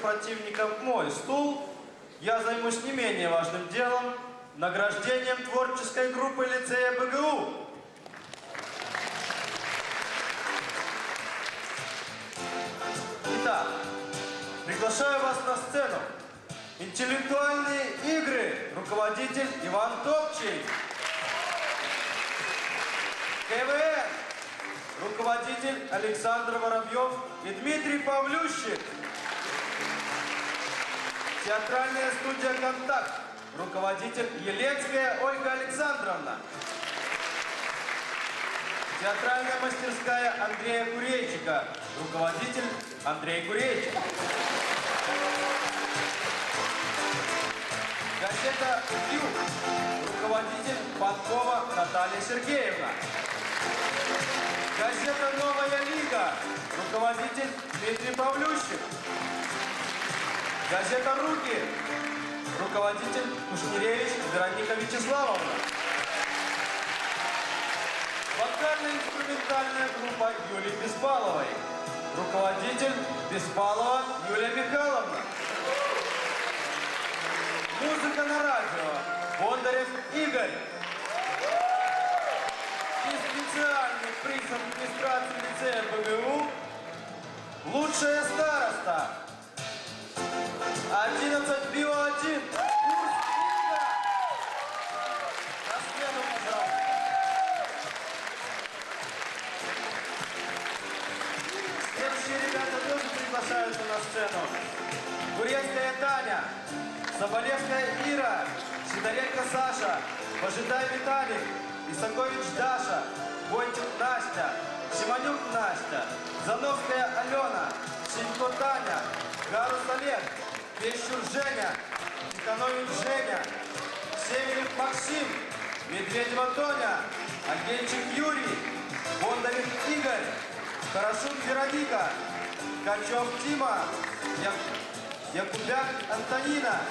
противника мой стул, я займусь не менее важным делом – награждением творческой группы лицея БГУ. Итак, приглашаю вас на сцену. Интеллектуальные игры. Руководитель Иван Топчий. КВН. Руководитель Александр Воробьев и Дмитрий Павлющик. Театральная студия «Контакт». Руководитель Елецкая Ольга Александровна. Театральная мастерская Андрея Курейчика. Руководитель Андрей Курейчик. Газета «Юг». Руководитель Панкова Наталья Сергеевна. Газета «Новая Лига». Руководитель Дмитрий Павлющик. Газета «Руки». Руководитель Кушниревич Вероника Вячеславовна. Вокально-инструментальная группа Юлии Беспаловой. Руководитель Беспалова Юлия Михайловна. Музыка на радио Бондарев Игорь. И специальный приз администрации лицея БГУ «Лучшая староста». 11 БИО-1. Курс Инга. На сцену, пожалуйста. Следующие ребята тоже приглашаются на сцену. Бурецкая Таня, Соболевская Ира, Сидоренко Саша, Пожидай Виталий, Исакович Даша, Войтик Настя, Симонюк Настя, Зановская Алена, Синько Таня, Гарус Олег, Пещур Женя, Тиханович Женя, Северев Максим, Медведева Тоня, Агенчик Юрий, Бондарев Игорь, Хорошун Вероника, Качев Тима, Якубяк Антонина,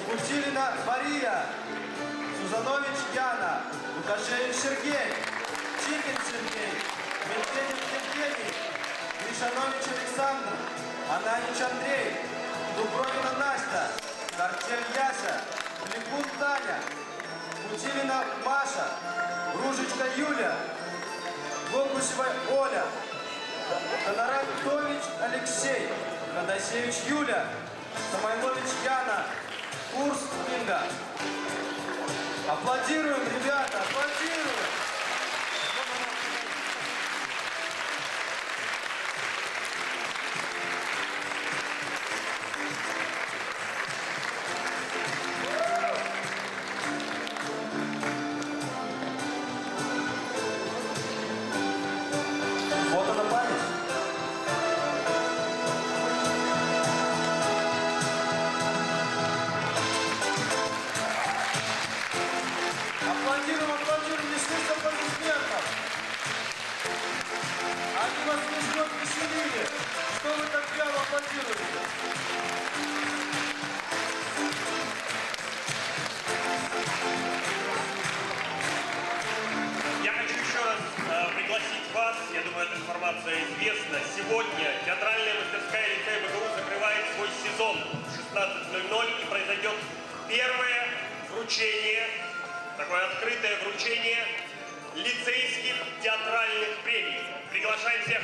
Кутилина Мария, Сузанович Яна, Лукашевич Сергей, Чикин Сергей, Медведев Евгений, Гришанович Александр, Ананич Андрей, Дубровина Настя, Картель Яся, Ликун Таня, Кутилина Маша, Ружечка Юля, Гогусева Оля, Коноратович Алексей, Ходосевич Юля, Самойлович Яна, Курс Инга. Аплодируем, ребята, аплодируем! Фото на память. Аплодируем, аплодируем, не слышно аплодисментов. Они вас не ждут, веселили. Что вы так вяло аплодируете? Я хочу еще раз пригласить вас, я думаю, эта информация известна. Сегодня театральная мастерская лицея БГУ закрывает свой сезон в 16:00 и произойдет первое вручение, такое открытое вручение лицейских театральных премий. Приглашаем всех!